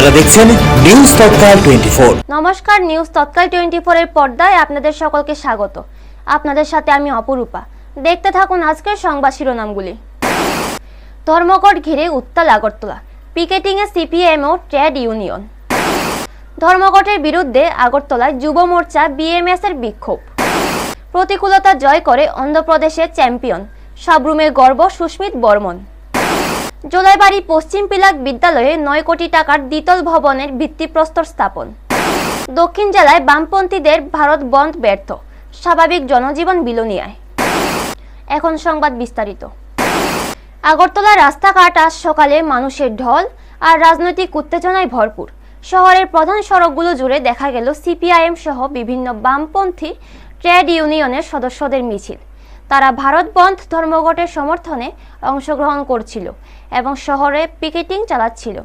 আপনারা দেখছেন নিউজ তৎকাল 24। নমস্কার, নিউজ তৎকাল 24 এর পর্দায় আপনাদের সকলকে স্বাগত। আপনাদের সাথে আমি অপরূপা। দেখতে থাকুন আজকের সংবাদ শিরোনামগুলি। ধর্মঘট ঘিরে উত্তাল আগরতলা, পিকেটিং এ সিপিএম ও ট্রেড ইউনিয়ন। ধর্মঘটের বিরুদ্ধে আগরতলায় যুব মোর্চা বিএমএস এর বিক্ষোভ। প্রতিকূলতা জয় করে অন্ধ্রপ্রদেশের চ্যাম্পিয়ন, সাবরুমের গর্ব সুস্মিত বর্মন। জোলাইবাড়ি পশ্চিম পিলাক বিদ্যালয়ে 9 কোটি টাকার দ্বিতল ভবনের ভিত্তিপ্রস্তর স্থাপন। দক্ষিণ জেলায় বামপন্থীদের ভারত বন্ধ ব্যর্থ, স্বাভাবিক জনজীবন বিলোনিয়ায়। এখন সংবাদ বিস্তারিত। আগরতলা রাস্তাঘাট আজ সকালে মানুষের ঢল আর রাজনৈতিক উত্তেজনায় ভরপুর। শহরের প্রধান সড়কগুলো জুড়ে দেখা গেল সিপিআইএম সহ বিভিন্ন বামপন্থী ট্রেড ইউনিয়নের সদস্যদের মিছিল। তারা ভারত বন্ধ ধর্মঘটের সমর্থনে অংশগ্রহণ করছিল এবং শহরে পিকেটিং চালাচ্ছিল।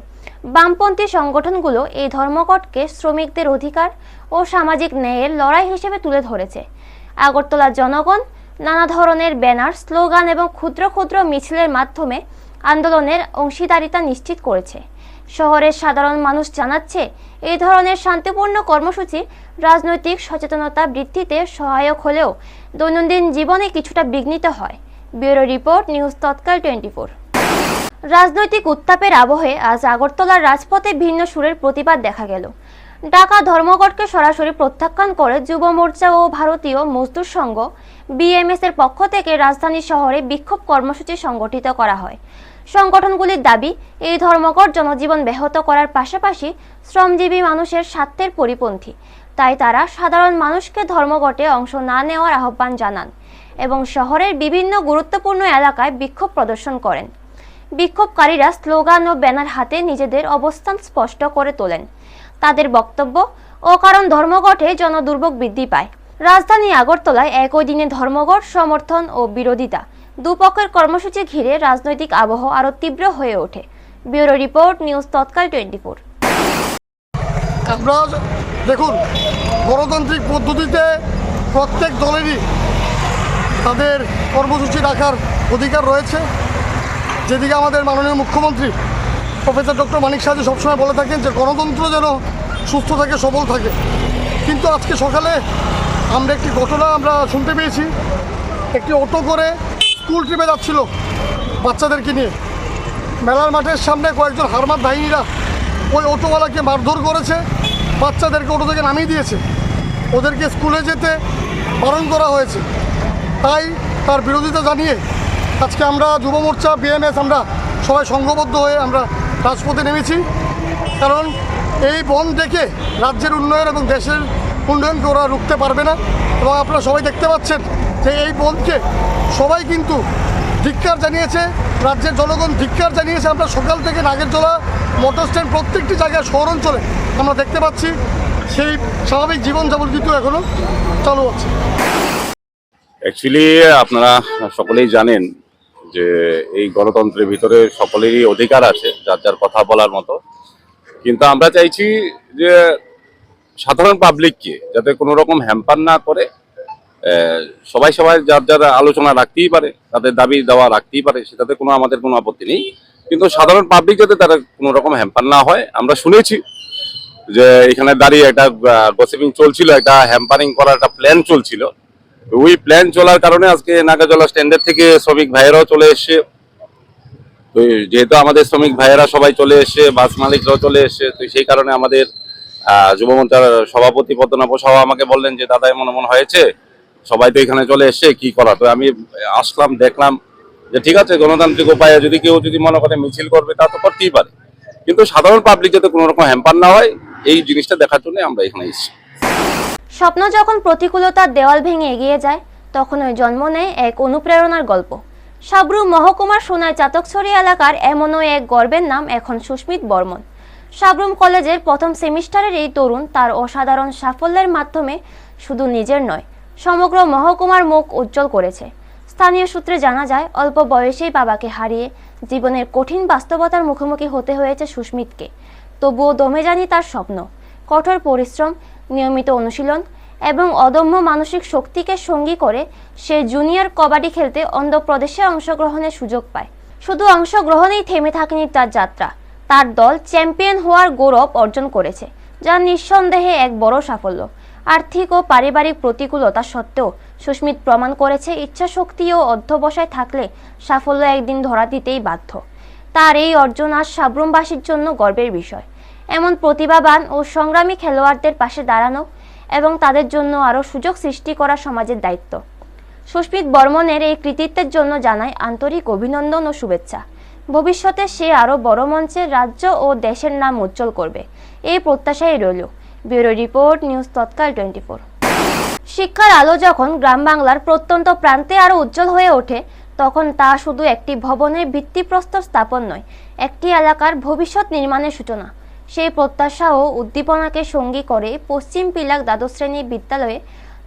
বামপন্থী সংগঠনগুলো এই ধর্মঘটকে শ্রমিকদের অধিকার ও সামাজিক ন্যায়ের লড়াই হিসেবে তুলে ধরেছে। আগরতলার জনগণ নানা ধরনের ব্যানার, স্লোগান এবং ক্ষুদ্র ক্ষুদ্র মিছিলের মাধ্যমে আন্দোলনের অংশীদারিতা নিশ্চিত করেছে। শহরের সাধারণ মানুষ জানাচ্ছে, এই ধরনের শান্তিপূর্ণ কর্মসূচি রাজনৈতিক সচেতনতা বৃদ্ধিতে সহায়ক হলেও দৈনন্দিন জীবনে কিছুটা বিঘ্নিত হয়। ব্যুরো রিপোর্ট, নিউজ তৎকাল 24। রাজনৈতিক উত্তাপের আবহে আজ আগরতলার রাজপথে ভিন্ন সুরের প্রতিবাদ দেখা গেল। ঢাকা ধর্মঘটকে সরাসরি প্রত্যাখ্যান করে যুব মোর্চা ও ভারতীয় মজদুর সংঘ বিএমএস এর পক্ষ থেকে রাজধানী শহরে বিক্ষোভ কর্মসূচি সংগঠিত করা হয়। সংগঠনগুলির দাবি, এই ধর্মঘট জনজীবন ব্যাহত করার পাশাপাশি শ্রমজীবী মানুষের স্বার্থের পরিপন্থী। তাই তারা সাধারণ মানুষকে ধর্মঘটে অংশ না নেওয়ার আহ্বান জানান এবং শহরের বিভিন্ন গুরুত্বপূর্ণ এলাকায় বিক্ষোভ প্রদর্শন করেন। বিক্ষোভকারীরা স্লোগান ও ব্যানার হাতে নিজেদের অবস্থান স্পষ্ট করে তোলেন। তাদের বক্তব্য, অকারণ ধর্মঘটে জনদুর্ভোগ বৃদ্ধি পায়। রাজধানী আগরতলায় একই দিনে ধর্মঘট সমর্থন ও বিরোধিতা দুপক্ষের কর্মসূচি ঘিরে রাজনৈতিক আবহ আরো তীব্র হয়ে ওঠে। ব্যুরো রিপোর্ট, নিউজ তৎকাল 24। আপনারা দেখুন, গণতান্ত্রিক পদ্ধতিতে প্রত্যেক দলেরই তাদের কর্মসূচি রাখার অধিকার রয়েছে। যেদিকে আমাদের মাননীয় মুখ্যমন্ত্রী প্রফেসর ডক্টর মানিক সাহাজি সবসময় বলে থাকেন যে গণতন্ত্র যেন সুস্থ থাকে, সবল থাকে। কিন্তু আজকে সকালে আমরা একটি ঘটনা শুনতে পেয়েছি। একটি অটো করে স্কুল ট্রিপে যাচ্ছিল বাচ্চাদেরকে নিয়ে। মেলার মাঠের সামনে কয়েকজন হারমাত বাহিনীরা ওই অটোওয়ালাকে মারধর করেছে, বাচ্চাদেরকে অটো থেকে নামিয়ে দিয়েছে, ওদেরকে স্কুলে যেতে বারণ করা হয়েছে। তাই তার বিরোধিতা জানিয়ে আজকে আমরা যুব মোর্চা বিএমএস আমরা সবাই সংঘবদ্ধ হয়ে আমরা রাজপথে নেমেছি। কারণ এই বন্ধ দেখে রাজ্যের উন্নয়ন এবং দেশের উন্নয়নকে ওরা রুখতে পারবে না। এবং আপনারা সবাই দেখতে পাচ্ছেন যে এই বন্ধকে সবাই কিন্তু ধিক্কার জানিয়েছে, রাজ্যের জনগণ ধিক্কার জানিয়েছে। আমরা সকাল থেকে নাগেরজোলা, মোটর স্ট্যান্ড প্রত্যেকটি জায়গায় শহর অঞ্চলে আমরা দেখতে পাচ্ছি সেই স্বাভাবিক জীবনযাপন কিন্তু এখনও চালু আছে। অ্যাকচুয়ালি আপনারা সকলেই জানেন যে এই গণতন্ত্রের ভিতরে সকলেরই অধিকার আছে যার যার কথা বলার মতো। কিন্তু আমরা চাইছি যে সাধারণ পাবলিককে যাতে কোনো রকম হ্যাম্পার না করে, সবাই যার যার আলোচনা রাখতেই পারে, তাদের দাবি দেওয়া রাখতেই পারে, সেটাতে আমাদের কোনো আপত্তি নেই। কিন্তু সাধারণ পাবলিক যাতে তারা কোনো রকম হ্যাম্পার না হয়। আমরা শুনেছি যে এখানে দাঁড়িয়ে একটা গসিপিং চলছিল, একটা হ্যাম্পারিং করার একটা প্ল্যান চলছিল। ওই প্ল্যান চলার কারণে আজকে নাগেরজোলা স্ট্যান্ডের থেকে শ্রমিক ভাইয়েরাও চলে এসছে। তো যেহেতু আমাদের শ্রমিক ভাইয়েরা সবাই চলে এসছে, বাস মালিকরাও চলে এসছে, তো সেই কারণে আমাদের যুব মোর্চার সভাপতি পদ্মনাভ সাহা আমাকে বললেন যে দাদা এমন হয়েছে, সবাই তো এখানে চলে এসছে, কি করা। তো আমি আসলাম, দেখলাম যে ঠিক আছে, গণতান্ত্রিক উপায়ে যদি কেউ মনে করে মিছিল করবে তা তো করতেই পারে, কিন্তু সাধারণ পাবলিক যাতে কোনো রকম হ্যাম্পার না হয় এই জিনিসটা দেখার জন্য আমরা এখানে এসেছি। স্বপ্ন যখন প্রতিকূলতার দেওয়াল ভেঙে এগিয়ে যায়, তখন ওই জন্ম নেয় এক অনুপ্রেরণার গল্প। সাবরুম মহকুমার সোনাই চাতকছড়ি এলাকার এমনও এক গর্বের নাম এখন সুস্মিত বর্মন। সাবরুম কলেজের প্রথম সেমিস্টারের এই তরুণ তার অসাধারণ সাফল্যের মাধ্যমে শুধু নিজের নয়, সমগ্র মহকুমার মুখ উজ্জ্বল করেছে। স্থানীয় সূত্রে জানা যায়, অল্প বয়সেই বাবাকে হারিয়ে জীবনের কঠিন বাস্তবতার মুখোমুখি হতে হয়েছে সুস্মিতকে। তবুও দমে যায়নি তার স্বপ্ন। কঠোর পরিশ্রম, নিয়মিত অনুশীলন এবং অদম্য মানসিক শক্তিকে সঙ্গী করে সে জুনিয়র কবাডি খেলতে অন্ধ্রপ্রদেশে অংশগ্রহণের সুযোগ পায়। শুধু অংশগ্রহণেই থেমে থাকেনি তার যাত্রা। তার দল চ্যাম্পিয়ন হওয়ার গৌরব অর্জন করেছে, যা নিঃসন্দেহে এক বড় সাফল্য। আর্থিক ও পারিবারিক প্রতিকূলতা সত্ত্বেও সুস্মিত প্রমাণ করেছে ইচ্ছাশক্তি ও অধ্যবসায় থাকলে সাফল্য একদিন ধরা দিতেই বাধ্য। তার এই অর্জন আজ সাব্রুমবাসীর জন্য গর্বের বিষয়। এমন প্রতিভাবান ও সংগ্রামী খেলোয়াড়দের পাশে দাঁড়ানো এবং তাদের জন্য আরও সুযোগ সৃষ্টি করা সমাজের দায়িত্ব। সুস্মিত বর্মনের এই কৃতিত্বের জন্য জানাই আন্তরিক অভিনন্দন ও শুভেচ্ছা। ভবিষ্যতে সে আরও বড় মঞ্চে রাজ্য ও দেশের নাম উজ্জ্বল করবে, এই প্রত্যাশাই রইল। ব্যুরো রিপোর্ট, নিউজ তৎকাল 24। শিক্ষার আলো যখন গ্রাম বাংলার প্রত্যন্ত প্রান্তে আরও উজ্জ্বল হয়ে ওঠে, তখন তা শুধু একটি ভবনের ভিত্তিপ্রস্তর স্থাপন নয়, একটি এলাকার ভবিষ্যৎ নির্মাণের সূচনা। সেই প্রত্যাশা ও উদ্দীপনাকে সঙ্গী করে পশ্চিম পিলাক দ্বাদশ শ্রেণী বিদ্যালয়ে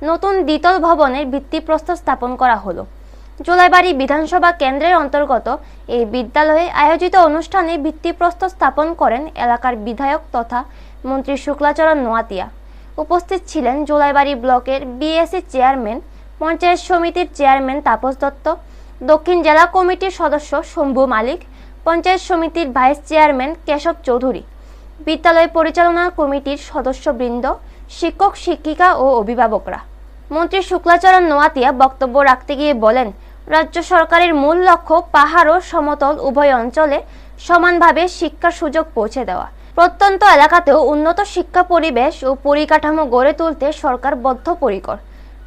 নতুন দ্বিতল ভবনের ভিত্তিপ্রস্তর স্থাপন করা হলো। জোলাইবাড়ি বিধানসভা কেন্দ্রের অন্তর্গত এই বিদ্যালয়ে আয়োজিত অনুষ্ঠানে ভিত্তিপ্রস্তর স্থাপন করেন এলাকার বিধায়ক তথা মন্ত্রী শুক্লাচরণ নোয়াতিয়া। উপস্থিত ছিলেন জোলাইবাড়ি ব্লকের বিএসসি চেয়ারম্যান, পঞ্চায়েত সমিতির চেয়ারম্যান তাপস দত্ত, দক্ষিণ জেলা কমিটির সদস্য শম্ভু মালিক, পঞ্চায়েত সমিতির ভাইস চেয়ারম্যান কেশব চৌধুরী, বিদ্যালয় পরিচালনা কমিটির সদস্যবৃন্দ, শিক্ষক শিক্ষিকা ও অভিভাবকরা। মন্ত্রী শুক্লাচরণ নোয়াতিয়া বক্তব্য রাখতে গিয়ে বলেন, রাজ্য সরকারের মূল লক্ষ্য পাহাড় ও সমতল উভয় অঞ্চলে সমানভাবে শিক্ষার সুযোগ পৌঁছে দেওয়া। প্রত্যন্ত এলাকাতেও উন্নত শিক্ষা পরিবেশ ও পরিকাঠামো গড়ে তুলতে সরকার বদ্ধপরিকর।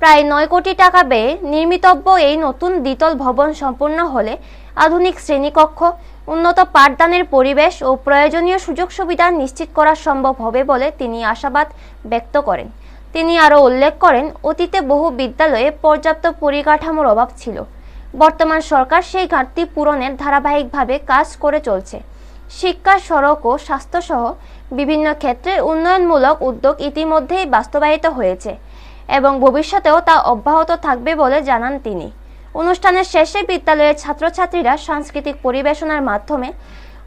প্রায় 9 কোটি টাকা ব্যয়ে নির্মিতব্য এই নতুন দ্বিতল ভবন সম্পূর্ণ হলে আধুনিক শ্রেণীকক্ষ, উন্নত পাঠদানের পরিবেশ ও প্রয়োজনীয় সুযোগ সুবিধা নিশ্চিত করা সম্ভব হবে বলে তিনি আশাবাদ ব্যক্ত করেন। তিনি আরও উল্লেখ করেন, অতীতে বহু বিদ্যালয়ে পর্যাপ্ত পরিকাঠামোর অভাব ছিল। বর্তমান সরকার সেই ঘাটতি পূরণের ধারাবাহিকভাবে কাজ করে চলছে। শিক্ষা, সড়ক ও স্বাস্থ্যসহ বিভিন্ন ক্ষেত্রে উন্নয়নমূলক উদ্যোগ ইতিমধ্যেই বাস্তবায়িত হয়েছে এবং ভবিষ্যতেও তা অব্যাহত থাকবে বলে জানান তিনি। অনুষ্ঠানের শেষে বিদ্যালয়ের ছাত্রছাত্রীরা সাংস্কৃতিক পরিবেশনার মাধ্যমে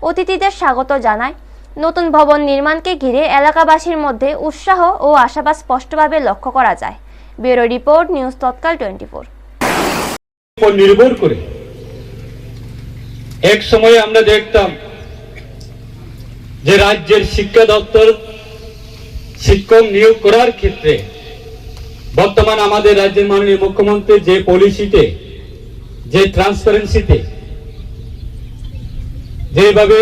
অতিথিদের স্বাগত জানায়। নতুন ভবন নির্মাণকে ঘিরে এলাকাবাসীর মধ্যে উৎসাহ ও আশাবাদ স্পষ্টভাবে লক্ষ্য করা যায়। ব্যুরো রিপোর্ট, নিউজ তৎকাল 24। নির্ভর করে এক সময় আমরা দেখতাম যে রাজ্যের শিক্ষা দপ্তর শিক্ষক নিয়োগ করার ক্ষেত্রে বর্তমান আমাদের রাজ্যের মাননীয় মুখ্যমন্ত্রী যে পলিসিতে, যে ট্রান্সপারেন্সিতে, যেভাবে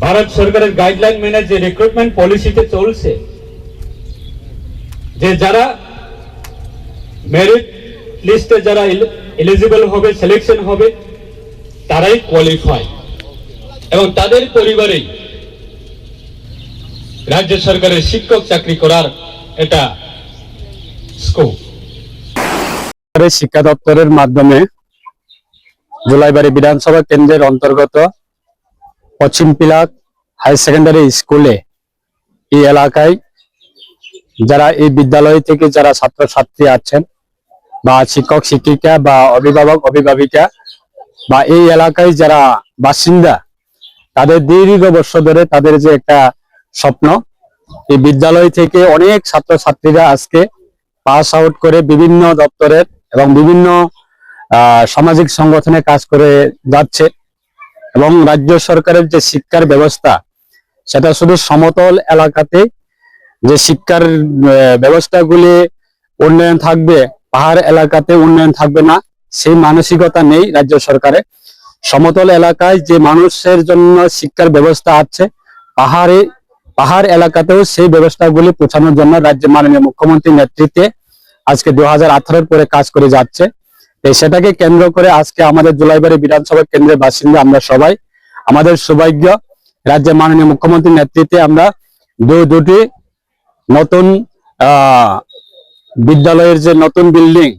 ভারত সরকারের গাইডলাইন মেনে যে রিক্রুটমেন্ট পলিসিতে চলছে, যে যারা মেরিট লিস্টে যারা এলিজিবল হবে, সিলেকশন হবে, তারাই কোয়ালিফাই এবং তাদের পরিবারেই রাজ্য সরকারের শিক্ষক চাকরি করার এটা স্কোপ। শিক্ষা দপ্তরের মাধ্যমে জোলাইবাড়ি বিধানসভা কেন্দ্রের অন্তর্গত পশ্চিম পিলাক হাই সেকেন্ডারি স্কুলে এই এলাকায় যারা এই বিদ্যালয় থেকে যারা ছাত্রছাত্রী আছেন বা শিক্ষক শিক্ষিকা বা অভিভাবক অভিভাবিকা বা এই এলাকায় যারা বাসিন্দা, তাদের দীর্ঘ বর্ষ ধরে তাদের যে একটা স্বপ্ন, এই বিদ্যালয় থেকে অনেক ছাত্রছাত্রীরা আজকে পাস আউট করে বিভিন্ন দপ্তরের এবং বিভিন্ন সামাজিক সংগঠনে কাজ করে যাচ্ছে এবং রাজ্য সরকারের যে শিক্ষার ব্যবস্থা, সেটা শুধু সমতল এলাকাতে যে শিক্ষার ব্যবস্থাগুলি উন্নয়ন থাকবে, পাহাড় এলাকাতে উন্নয়ন থাকবে না, সেই মানসিকতা নেই রাজ্য সরকারের। সমতল এলাকায় যে মানুষের জন্য শিক্ষার ব্যবস্থা আছে, পাহাড় এলাকাতেও সেই ব্যবস্থাগুলি পৌঁছানোর জন্য রাজ্যের মাননীয় মুখ্যমন্ত্রীর নেতৃত্বে আজকে 2018 পরে কাজ করে যাচ্ছে। সেটাকে কেন্দ্র করে আজকে আমাদের জোলাইবাড়ি বিধানসভা কেন্দ্রের বাসিন্দা আমরা সবাই, আমাদের সৌভাগ্য রাজ্যের মাননীয় মুখ্যমন্ত্রীর নেতৃত্বে আমরা দুটি নতুন বিদ্যালয়ের যে নতুন বিল্ডিং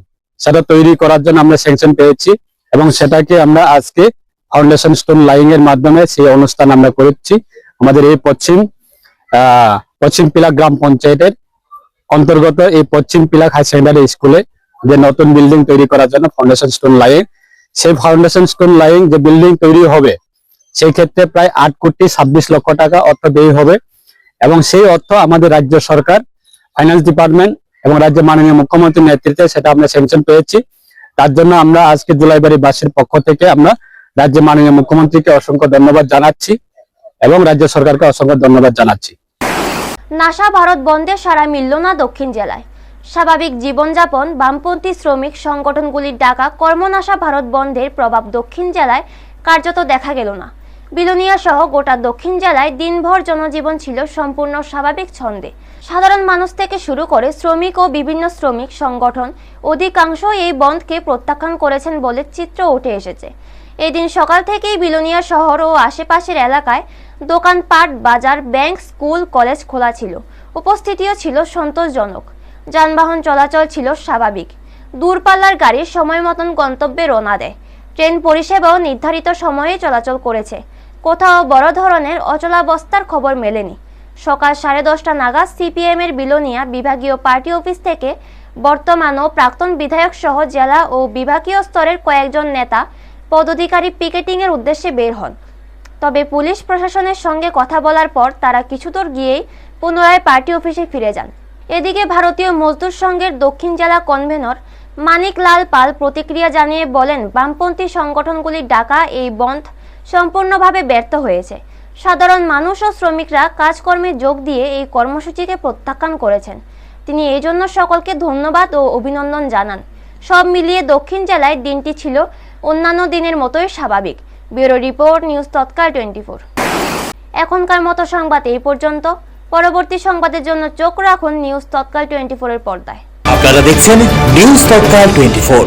সেটা তৈরি করার জন্য আমরা স্যাংশন পেয়েছি এবং সেটাকে আমরা আজকে ফাউন্ডেশন স্টোন লাইং এর মাধ্যমে সেই অনুষ্ঠান আমরা করেছি। আমাদের এই পশ্চিম পিলাক গ্রাম পঞ্চায়েতের অন্তর্গত এই পশ্চিম পিলাক হাই সেকেন্ডারি স্কুলে যে নতুন বিল্ডিং তৈরি করার জন্য ফাউন্ডেশন স্টোন লাইং, সেই ফাউন্ডেশন স্টোন লাইং যে বিল্ডিং তৈরি হবে সেই ক্ষেত্রে প্রায় 8,26,00,000 টাকা অর্থ ব্যয় হবে এবং সেই অর্থ আমাদের রাজ্য সরকার, ফাইন্যান্স ডিপার্টমেন্ট এবং রাজ্যের মাননীয় মুখ্যমন্ত্রীর নেতৃত্বে সেটা আমরা স্যাংশন পেয়েছি। তার জন্য আমরা আজকে জোলাইবাড়ি বাসীর পক্ষ থেকে আমরা রাজ্যের মাননীয় মুখ্যমন্ত্রীকে অসংখ্য ধন্যবাদ জানাচ্ছি এবং রাজ্য সরকারকে অসংখ্য ধন্যবাদ জানাচ্ছি। নাসা ভারত বন্ধে সাড়া মিলল না দক্ষিণ জেলায়। স্বাভাবিক জীবনযাপন বামপন্থী শ্রমিক সংগঠনগুলির ডাকা কর্মনাশা ভারত বন্ধের প্রভাব দক্ষিণ জেলায় কার্যত দেখা গেল না। বিলোনিয়া সহ গোটা দক্ষিণ জেলায় দিনভর জনজীবন ছিল সম্পূর্ণ স্বাভাবিক ছন্দে। সাধারণ মানুষ থেকে শুরু করে শ্রমিক ও বিভিন্ন শ্রমিক সংগঠন অধিকাংশ এই বন্ধকে প্রত্যাখ্যান করেছেন বলে চিত্র উঠে এসেছে। এই দিন সকাল থেকেই বিলোনিয়া শহর ও আশেপাশের এলাকায় দোকানপাট, বাজার, ব্যাংক, স্কুল, কলেজ খোলা ছিল। উপস্থিতিও ছিল সন্তোষজনক। যানবাহন চলাচল ছিল স্বাভাবিক। দূরপাল্লার গাড়ি সময় মতন গন্তব্যে রওনা দেয়। ট্রেন পরিষেবাও নির্ধারিত সময়ে চলাচল করেছে। কোথাও বড় ধরনের অচলাবস্থার খবর মেলেনি। সকাল 10:30 নাগাদ সিপিএম এর বিলোনিয়া বিভাগীয় পার্টি অফিস থেকে বর্তমান ও প্রাক্তন বিধায়ক সহ জেলা ও বিভাগীয় স্তরের কয়েকজন নেতা পদাধিকারী পিকেটিং এর উদ্দেশ্যে বের হন। তবে পুলিশ প্রশাসনের সঙ্গে কথা বলার পর তারা কিছুদূর গিয়েই পুনরায় পার্টি অফিসে ফিরে যান। এদিকে ভারতীয় মজদুর সংঘের দক্ষিণ জেলা কনভেনর মানিক লাল পাল প্রতিক্রিয়া জানিয়ে বলেন, বামপন্থী সংগঠনগুলির ডাকা এই বন্ধ সম্পূর্ণভাবে ব্যর্থ হয়েছে। সাধারণ মানুষ ও শ্রমিকরা কাজকর্মে যোগ দিয়ে এই কর্মসূচিকে প্রত্যাখ্যান করেছেন। তিনি এই জন্য সকলকে ধন্যবাদ ও অভিনন্দন জানান। সব মিলিয়ে দক্ষিণ জেলায় দিনটি ছিল অন্যান্য দিনের মতোই স্বাভাবিক। ব্যুরো রিপোর্ট, নিউজ তৎকাল 24। এখনকার মতো সংবাদ এই পর্যন্ত। পরবর্তী সংবাদের জন্য চোখ রাখুন নিউজ তৎকাল 24 এর পর্দায়। আপনারা দেখছেন নিউজ তৎকাল 24।